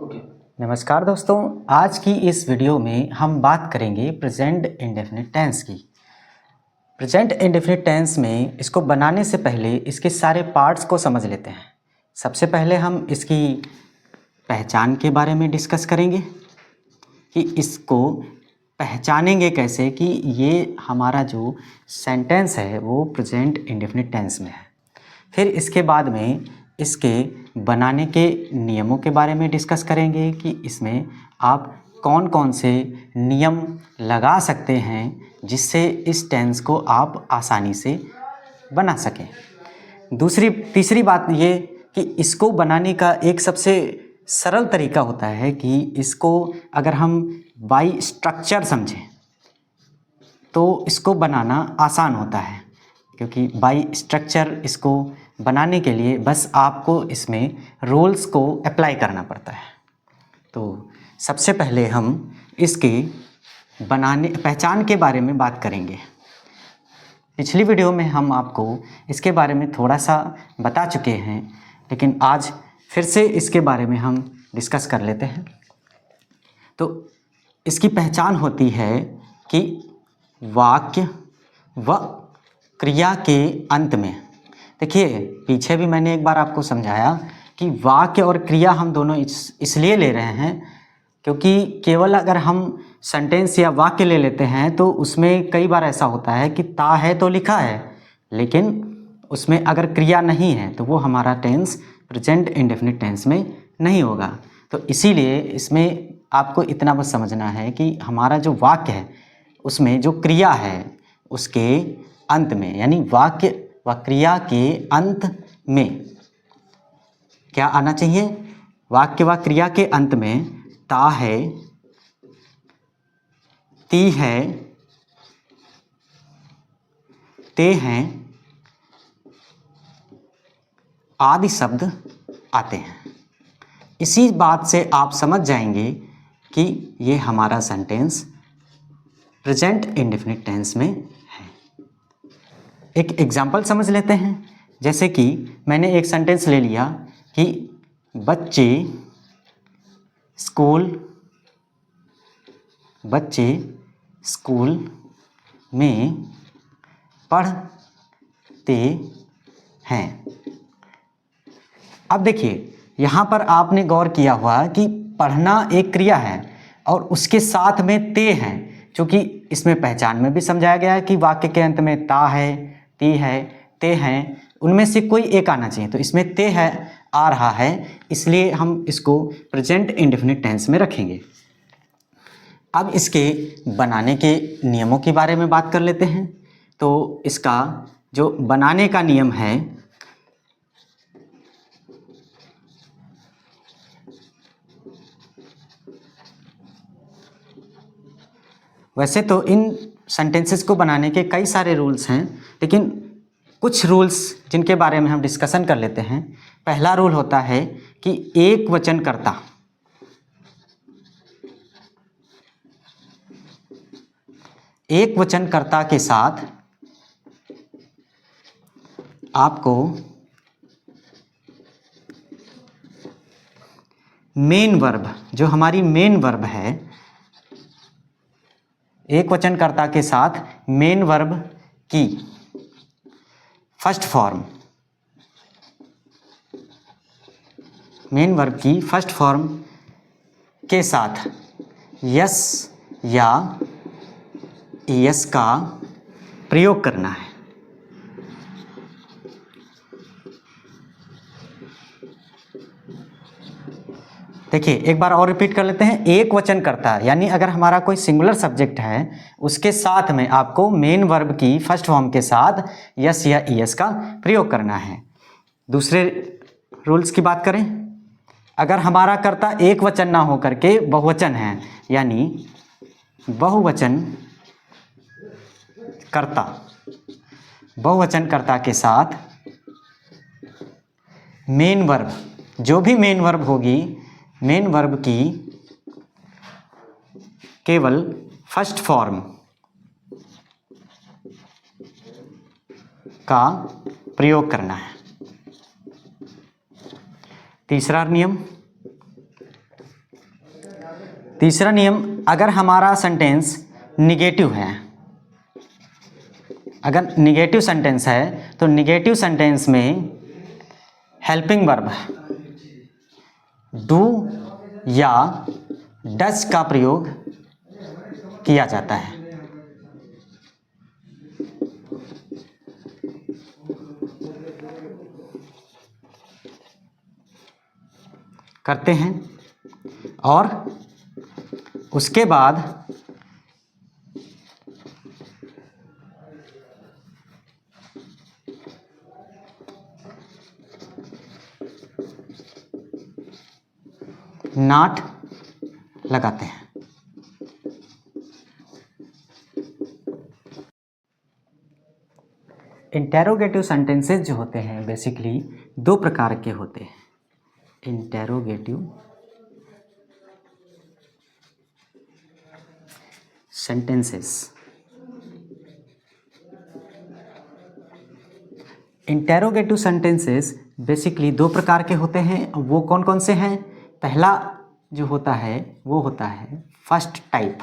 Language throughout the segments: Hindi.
ओके। नमस्कार दोस्तों, आज की इस वीडियो में हम बात करेंगे प्रेजेंट इंडेफिनिट टेंस की। प्रेजेंट इंडेफिनिट टेंस में इसको बनाने से पहले इसके सारे पार्ट्स को समझ लेते हैं। सबसे पहले हम इसकी पहचान के बारे में डिस्कस करेंगे कि इसको पहचानेंगे कैसे कि ये हमारा जो सेंटेंस है वो प्रेजेंट इंडेफिनिट टेंस में है। फिर इसके बाद में इसके बनाने के नियमों के बारे में डिस्कस करेंगे कि इसमें आप कौन कौन से नियम लगा सकते हैं जिससे इस टेंस को आप आसानी से बना सकें। तीसरी बात ये कि इसको बनाने का एक सबसे सरल तरीका होता है कि इसको अगर हम बाय स्ट्रक्चर समझें तो इसको बनाना आसान होता है, क्योंकि बाय स्ट्रक्चर इसको बनाने के लिए बस आपको इसमें रूल्स को अप्लाई करना पड़ता है। तो सबसे पहले हम इसके पहचान के बारे में बात करेंगे। पिछली वीडियो में हम आपको इसके बारे में थोड़ा सा बता चुके हैं, लेकिन आज फिर से इसके बारे में हम डिस्कस कर लेते हैं। तो इसकी पहचान होती है कि वाक्य व क्रिया के अंत में, देखिए पीछे भी मैंने एक बार आपको समझाया कि वाक्य और क्रिया हम दोनों इसलिए ले रहे हैं क्योंकि केवल अगर हम सेंटेंस या वाक्य ले लेते हैं तो उसमें कई बार ऐसा होता है कि ता है तो लिखा है, लेकिन उसमें अगर क्रिया नहीं है तो वो हमारा टेंस प्रेजेंट इंडेफिनिट टेंस में नहीं होगा। तो इसीलिए इसमें आपको इतना बस समझना है कि हमारा जो वाक्य है उसमें जो क्रिया है उसके अंत में, यानी वाक्य व क्रिया के अंत में क्या आना चाहिए। वाक्य व क्रिया के अंत में ता है, ती है, ते हैं आदि शब्द आते हैं। इसी बात से आप समझ जाएंगे कि ये हमारा सेंटेंस प्रेजेंट इंडेफिनिट टेंस में है। एक एग्जाम्पल समझ लेते हैं। जैसे कि मैंने एक सेंटेंस ले लिया कि बच्चे स्कूल में पढ़ते हैं। अब देखिए यहाँ पर आपने गौर किया हुआ कि पढ़ना एक क्रिया है और उसके साथ में ते हैं, क्योंकि इसमें पहचान में भी समझाया गया है कि वाक्य के अंत में ता है, ती है, ते हैं, उनमें से कोई एक आना चाहिए। तो इसमें ते है आ रहा है, इसलिए हम इसको प्रेजेंट इंडेफिनिट टेंस में रखेंगे। अब इसके बनाने के नियमों के बारे में बात कर लेते हैं। तो इसका जो बनाने का नियम है वैसे तो इन सेंटेंसेस को बनाने के कई सारे रूल्स हैं, लेकिन कुछ रूल्स जिनके बारे में हम डिस्कशन कर लेते हैं। पहला रूल होता है कि एक वचनकर्ता के साथ आपको मेन वर्ब, जो हमारी मेन वर्ब है, एक वचनकर्ता के साथ मेन वर्ब की फर्स्ट फॉर्म के साथ यस या एस का प्रयोग करना है। देखिए एक बार और रिपीट कर लेते हैं। एक वचनकर्ता यानी अगर हमारा कोई सिंगुलर सब्जेक्ट है उसके साथ में आपको मेन वर्ब की फर्स्ट फॉर्म के साथ यस या ईएस का प्रयोग करना है। दूसरे रूल्स की बात करें, अगर हमारा कर्ता एक वचन ना हो करके बहुवचन है, यानी बहुवचनकर्ता के साथ मेन वर्ब, जो भी मेन वर्ब होगी, मेन वर्ब की केवल फर्स्ट फॉर्म का प्रयोग करना है। तीसरा नियम, तीसरा नियम, अगर हमारा सेंटेंस निगेटिव है, अगर निगेटिव सेंटेंस है तो निगेटिव सेंटेंस में हेल्पिंग वर्ब डू या डज का प्रयोग किया जाता है। करते हैं और उसके बाद नॉट लगाते हैं। इंटेरोगेटिव सेंटेंसेस जो होते हैं बेसिकली दो प्रकार के होते हैं। Interrogative sentences, interrogative sentences basically दो प्रकार के होते हैं। वो कौन कौन से हैं? पहला जो होता है वो होता है फर्स्ट टाइप,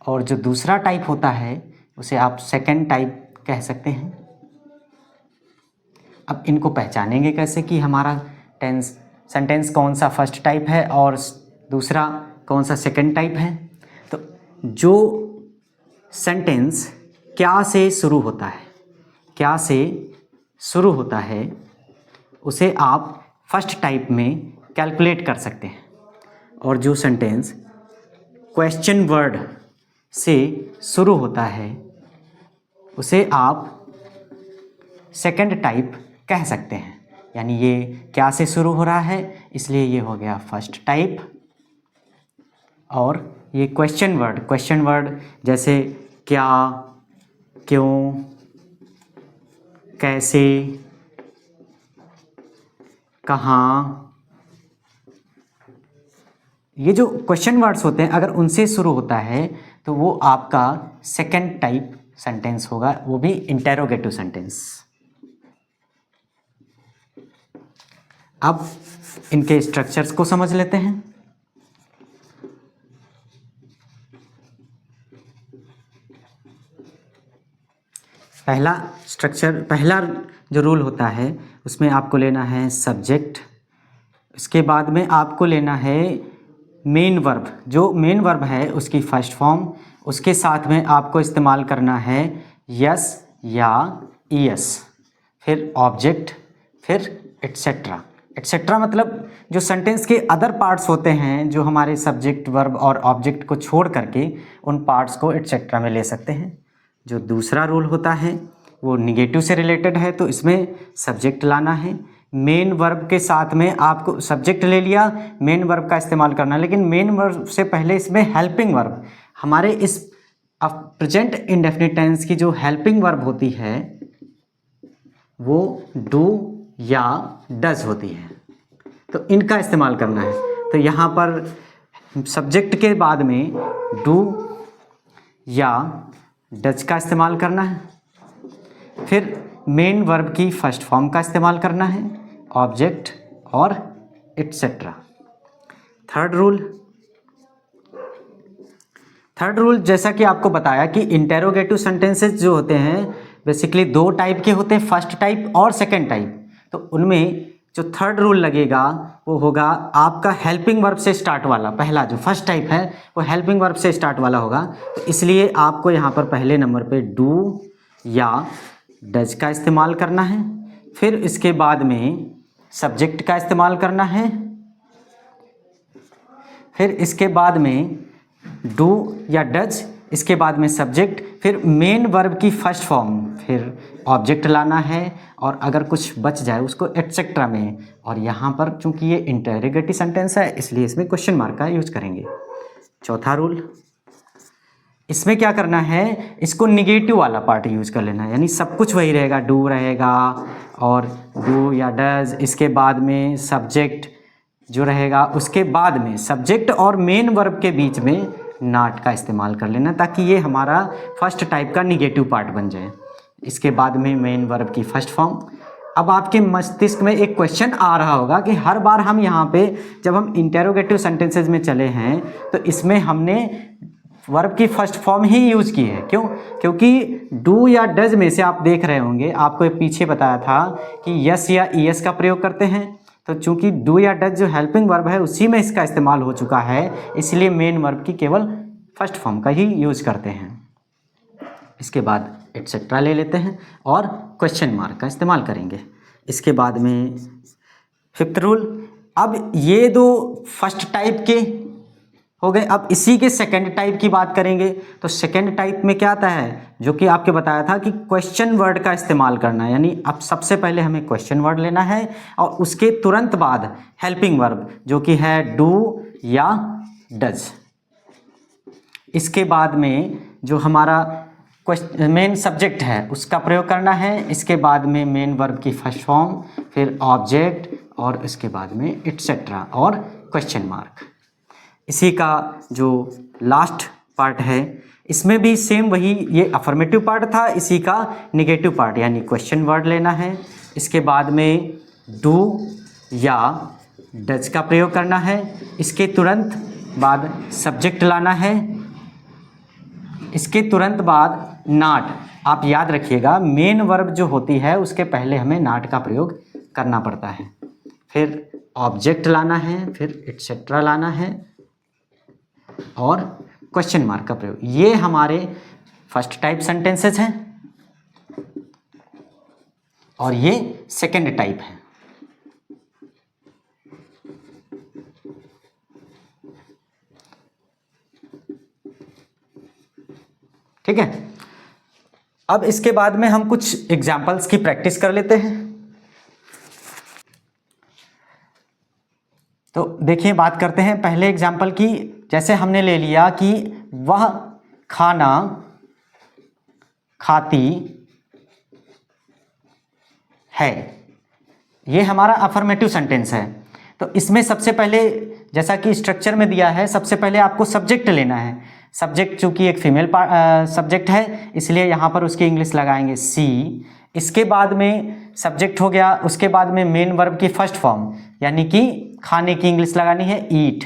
और जो दूसरा टाइप होता है उसे आप सेकंड टाइप कह सकते हैं। अब इनको पहचानेंगे कैसे कि हमारा सेंटेंस कौन सा फर्स्ट टाइप है और दूसरा कौन सा सेकंड टाइप है? तो जो सेंटेंस क्या से शुरू होता है, क्या से शुरू होता है उसे आप फर्स्ट टाइप में कैलकुलेट कर सकते हैं, और जो सेंटेंस क्वेश्चन वर्ड से शुरू होता है उसे आप सेकंड टाइप कह सकते हैं। यानी ये क्या से शुरू हो रहा है इसलिए ये हो गया फर्स्ट टाइप, और ये क्वेश्चन वर्ड जैसे क्या, क्यों, कैसे, कहाँ, ये जो क्वेश्चन वर्ड्स होते हैं अगर उनसे शुरू होता है तो वो आपका सेकंड टाइप सेंटेंस होगा, वो भी इंटेरोगेटिव सेंटेंस। अब इनके स्ट्रक्चर्स को समझ लेते हैं। पहला जो रूल होता है उसमें आपको लेना है सब्जेक्ट, इसके बाद में आपको लेना है मेन वर्ब, जो मेन वर्ब है उसकी फर्स्ट फॉर्म, उसके साथ में आपको इस्तेमाल करना है यस या ईएस, फिर ऑब्जेक्ट, फिर एटसेट्रा। एटसेट्रा मतलब जो सेंटेंस के अदर पार्ट्स होते हैं जो हमारे सब्जेक्ट, वर्ब और ऑब्जेक्ट को छोड़ करके उन पार्ट्स को एटसेट्रा में ले सकते हैं। जो दूसरा रूल होता है वो निगेटिव से रिलेटेड है, तो इसमें सब्जेक्ट लाना है। मेन वर्ब के साथ में आपको सब्जेक्ट ले लिया, मेन वर्ब का इस्तेमाल करना, लेकिन मेन वर्ब से पहले इसमें हेल्पिंग वर्ब, हमारे इस प्रेजेंट इंडेफिनिट टेंस की जो हेल्पिंग वर्ब होती है वो डू या डज होती है, तो इनका इस्तेमाल करना है। तो यहाँ पर सब्जेक्ट के बाद में डू या डज का इस्तेमाल करना है, फिर मेन वर्ब की फर्स्ट फॉर्म का इस्तेमाल करना है, ऑब्जेक्ट और एटसेट्रा। थर्ड रूल जैसा कि आपको बताया कि इंटेरोगेटिव सेंटेंसेस जो होते हैं बेसिकली दो टाइप के होते हैं, फर्स्ट टाइप और सेकंड टाइप। तो उनमें जो थर्ड रूल लगेगा वो होगा आपका हेल्पिंग वर्ब से स्टार्ट वाला। पहला जो फर्स्ट टाइप है वो हेल्पिंग वर्ब से स्टार्ट वाला होगा, तो इसलिए आपको यहाँ पर पहले नंबर पे डू या डज का इस्तेमाल करना है, फिर इसके बाद में सब्जेक्ट का इस्तेमाल करना है, फिर इसके बाद में डू या डज, इसके बाद में सब्जेक्ट, फिर मेन वर्ब की फर्स्ट फॉर्म, फिर ऑब्जेक्ट लाना है, और अगर कुछ बच जाए उसको एटसेट्रा में। और यहाँ पर चूंकि ये इंटेरोगेटिव सेंटेंस है इसलिए इसमें क्वेश्चन मार्क का यूज करेंगे। चौथा रूल, इसमें क्या करना है, इसको निगेटिव वाला पार्ट यूज कर लेना है, यानी सब कुछ वही रहेगा, डू रहेगा और डू या डज, इसके बाद में सब्जेक्ट जो रहेगा, उसके बाद में सब्जेक्ट और मेन वर्ब के बीच में नॉट का इस्तेमाल कर लेना ताकि ये हमारा फर्स्ट टाइप का निगेटिव पार्ट बन जाए। इसके बाद में मेन वर्ब की फर्स्ट फॉर्म, अब आपके मस्तिष्क में एक क्वेश्चन आ रहा होगा कि हर बार हम यहाँ पे जब हम इंटेरोगेटिव सेंटेंसेज में चले हैं तो इसमें हमने वर्ब की फर्स्ट फॉर्म ही यूज़ की है। क्यों? क्योंकि डू या डज में से आप देख रहे होंगे, आपको पीछे बताया था कि यस या ईएस का प्रयोग करते हैं। तो चूंकि डू या डज जो हेल्पिंग वर्ब है उसी में इसका इस्तेमाल हो चुका है, इसलिए मेन वर्ब की केवल फर्स्ट फॉर्म का ही यूज़ करते हैं। इसके बाद एटसेट्रा ले लेते हैं और क्वेश्चन मार्क का इस्तेमाल करेंगे। इसके बाद में फिफ्थ रूल। अब ये दो फर्स्ट टाइप के हो गए। अब इसी के सेकंड टाइप की बात करेंगे। तो सेकंड टाइप में क्या आता है, जो कि आपके बताया था कि क्वेश्चन वर्ड का इस्तेमाल करना है। यानी अब सबसे पहले हमें क्वेश्चन वर्ड लेना है और उसके तुरंत बाद हेल्पिंग वर्ब जो कि है डू या डज। इसके बाद में जो हमारा मेन सब्जेक्ट है उसका प्रयोग करना है। इसके बाद में मेन वर्ब की फर्स्ट फॉर्म, फिर ऑब्जेक्ट और इसके बाद में एटसेट्रा और क्वेश्चन मार्क। इसी का जो लास्ट पार्ट है इसमें भी सेम वही, ये अफर्मेटिव पार्ट था, इसी का निगेटिव पार्ट यानी क्वेश्चन वर्ड लेना है। इसके बाद में डू या डज का प्रयोग करना है। इसके तुरंत बाद सब्जेक्ट लाना है। इसके तुरंत बाद नॉट। आप याद रखिएगा मेन वर्ब जो होती है उसके पहले हमें नॉट का प्रयोग करना पड़ता है। फिर ऑब्जेक्ट लाना है, फिर एटसेट्रा लाना है और क्वेश्चन मार्क का प्रयोग। ये हमारे फर्स्ट टाइप सेंटेंसेस हैं और ये सेकंड टाइप है। ठीक है। अब इसके बाद में हम कुछ एग्जाम्पल्स की प्रैक्टिस कर लेते हैं। तो देखिए, बात करते हैं पहले एग्जाम्पल की। जैसे हमने ले लिया कि वह खाना खाती है, ये हमारा अफर्मेटिव सेंटेंस है। तो इसमें सबसे पहले जैसा कि स्ट्रक्चर में दिया है, सबसे पहले आपको सब्जेक्ट लेना है। सब्जेक्ट चूंकि एक फीमेल सब्जेक्ट है इसलिए यहाँ पर उसकी इंग्लिश लगाएंगे सी। इसके बाद में सब्जेक्ट हो गया, उसके बाद में मेन वर्ब की फर्स्ट फॉर्म यानी कि खाने की इंग्लिश लगानी है ईट।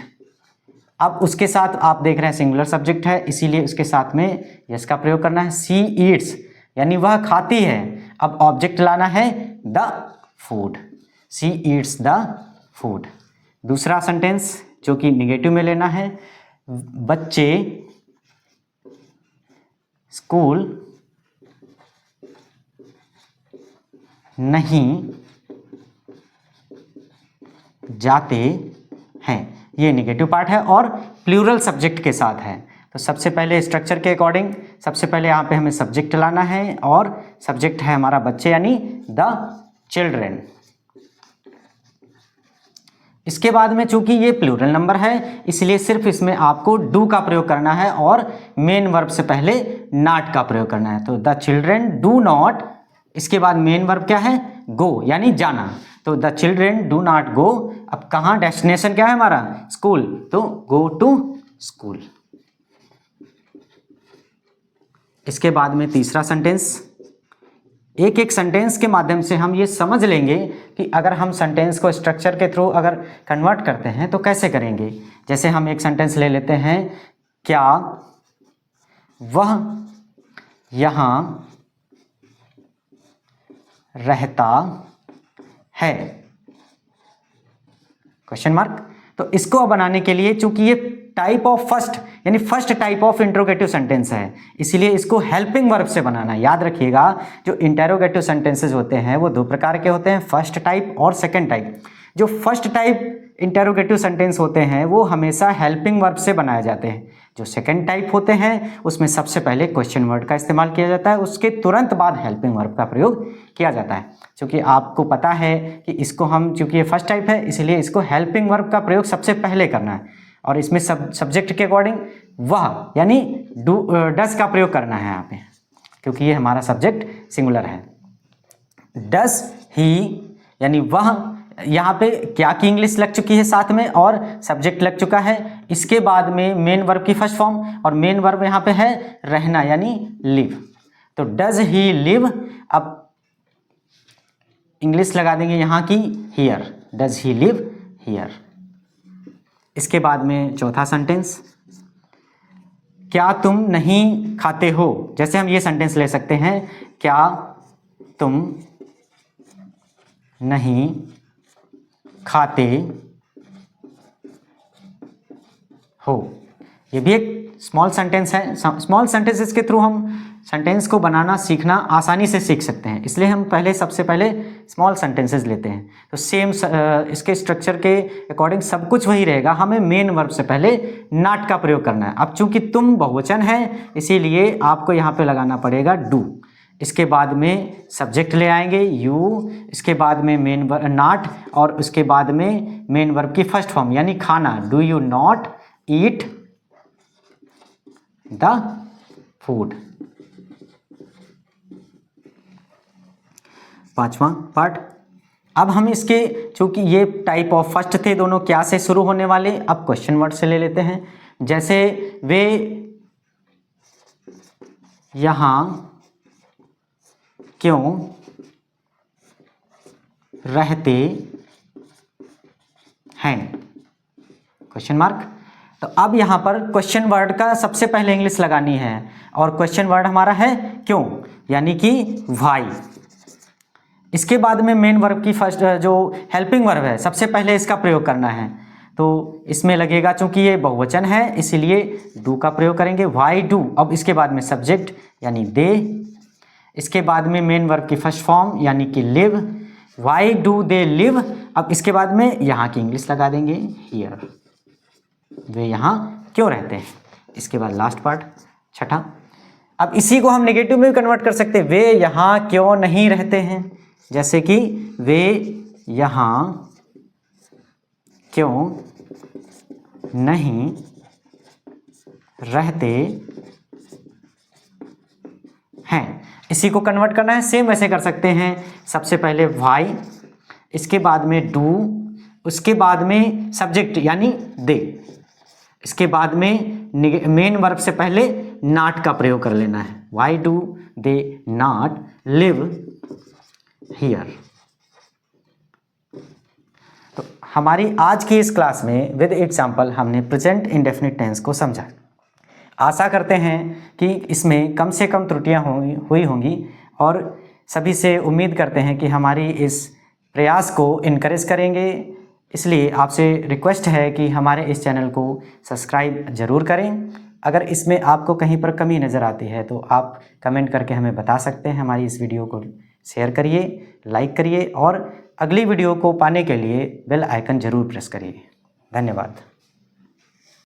अब उसके साथ आप देख रहे हैं सिंगुलर सब्जेक्ट है इसीलिए उसके साथ में यस का प्रयोग करना है, सी ईट्स यानी वह खाती है। अब ऑब्जेक्ट लाना है the food, she eats the food. दूसरा सेंटेंस जो कि निगेटिव में लेना है, बच्चे स्कूल नहीं जाते हैं, ये निगेटिव पार्ट है और प्लूरल सब्जेक्ट के साथ है। तो सबसे पहले स्ट्रक्चर के अकॉर्डिंग सबसे पहले यहाँ पे हमें सब्जेक्ट लाना है और सब्जेक्ट है हमारा बच्चे यानी द चिल्ड्रेन। इसके बाद में चूंकि ये प्लूरल नंबर है इसलिए सिर्फ इसमें आपको डू का प्रयोग करना है और मेन वर्ब से पहले नॉट का प्रयोग करना है। तो द चिल्ड्रेन डू नॉट, इसके बाद मेन वर्ब क्या है, गो यानी जाना। तो the children do not go. अब कहाँ, डेस्टिनेशन क्या है हमारा, स्कूल, तो गो टू स्कूल। इसके बाद में तीसरा सेंटेंस, एक एक सेंटेंस के माध्यम से हम ये समझ लेंगे कि अगर हम सेंटेंस को स्ट्रक्चर के थ्रू अगर कन्वर्ट करते हैं तो कैसे करेंगे। जैसे हम एक सेंटेंस ले लेते हैं, क्या वह यहाँ रहता है, क्वेश्चन मार्क। तो इसको बनाने के लिए चूंकि ये टाइप ऑफ फर्स्ट यानी first type of interrogative sentence है इसीलिए इसको हेल्पिंग वर्ब से बनाना है। याद रखिएगा जो इंटरोगेटिव सेंटेंसेस होते हैं वो दो प्रकार के होते हैं, फर्स्ट टाइप और सेकंड टाइप। जो फर्स्ट टाइप इंटरोगेटिव सेंटेंस होते हैं वो हमेशा हेल्पिंग वर्ब से बनाए जाते हैं। जो सेकंड टाइप होते हैं उसमें सबसे पहले क्वेश्चन वर्ड का इस्तेमाल किया जाता है, उसके तुरंत बाद हेल्पिंग वर्ब का प्रयोग किया जाता है। क्योंकि आपको पता है कि इसको हम, चूंकि ये फर्स्ट टाइप है इसलिए इसको हेल्पिंग वर्ब का प्रयोग सबसे पहले करना है और इसमें सब्जेक्ट के अकॉर्डिंग वह यानी डज का प्रयोग करना है यहाँ पे, क्योंकि ये हमारा सब्जेक्ट सिंगुलर है। डज ही यानी वह, यहाँ पे क्या की इंग्लिश लग चुकी है साथ में और सब्जेक्ट लग चुका है। इसके बाद में मेन वर्ब की फर्स्ट फॉर्म और मेन वर्ब यहाँ पे है रहना यानी लिव। तो डज ही लिव। अब इंग्लिश लगा देंगे यहाँ की here, does he live here. इसके बाद में चौथा सेंटेंस, क्या तुम नहीं खाते हो। जैसे हम ये सेंटेंस ले सकते हैं, क्या तुम नहीं खाते हो। ये भी एक स्मॉल सेंटेंस है। स्मॉल सेंटेंसेस के थ्रू हम सेंटेंस को बनाना सीखना आसानी से सीख सकते हैं, इसलिए हम सबसे पहले स्मॉल सेंटेंसेस लेते हैं। तो सेम इसके स्ट्रक्चर के अकॉर्डिंग सब कुछ वही रहेगा, हमें मेन वर्ब से पहले नॉट का प्रयोग करना है। अब चूंकि तुम बहुवचन है, इसीलिए आपको यहाँ पे लगाना पड़ेगा डू। इसके बाद में सब्जेक्ट ले आएंगे यू, इसके बाद में मेन नॉट, और उसके बाद में मेन वर्ब की फर्स्ट फॉर्म यानी खाना, do you not eat the food. पांचवा पार्ट, अब हम इसके, चूंकि ये टाइप ऑफ फर्स्ट थे दोनों क्या से शुरू होने वाले, अब क्वेश्चन वर्ड से ले लेते हैं। जैसे वे यहां क्यों रहते हैं, क्वेश्चन मार्क। तो अब यहां पर क्वेश्चन वर्ड का सबसे पहले इंग्लिश लगानी है, और क्वेश्चन वर्ड हमारा है क्यों, यानी कि व्हाई। इसके बाद में मेन वर्ब की फर्स्ट जो हेल्पिंग वर्ब है, सबसे पहले इसका प्रयोग करना है। तो इसमें लगेगा, चूंकि ये बहुवचन है इसीलिए डू का प्रयोग करेंगे, व्हाई डू। अब इसके बाद में सब्जेक्ट यानी दे, इसके बाद में मेन वर्ब की फर्स्ट फॉर्म यानी कि live, why do they live. अब इसके बाद में यहाँ की इंग्लिश लगा देंगे हियर, वे यहाँ क्यों रहते हैं। इसके बाद लास्ट पार्ट छठा, अब इसी को हम नेगेटिव में भी कन्वर्ट कर सकते हैं, वे यहाँ क्यों नहीं रहते हैं। जैसे कि वे यहाँ क्यों नहीं रहते हैं, इसी को कन्वर्ट करना है। सेम वैसे कर सकते हैं, सबसे पहले व्हाई, इसके बाद में डू, उसके बाद में सब्जेक्ट यानी दे, इसके बाद में मेन वर्ब से पहले नॉट का प्रयोग कर लेना है, why do they not live here. तो हमारी आज की इस क्लास में विद एग्जाम्पल हमने प्रेजेंट इंडेफिनिट टेंस को समझा। आशा करते हैं कि इसमें कम से कम त्रुटियां हुई होंगी, और सभी से उम्मीद करते हैं कि हमारी इस प्रयास को इनकरेज करेंगे। इसलिए आपसे रिक्वेस्ट है कि हमारे इस चैनल को सब्सक्राइब ज़रूर करें। अगर इसमें आपको कहीं पर कमी नज़र आती है तो आप कमेंट करके हमें बता सकते हैं। हमारी इस वीडियो को शेयर करिए, लाइक करिए, और अगली वीडियो को पाने के लिए बेल आइकन ज़रूर प्रेस करिए। धन्यवाद।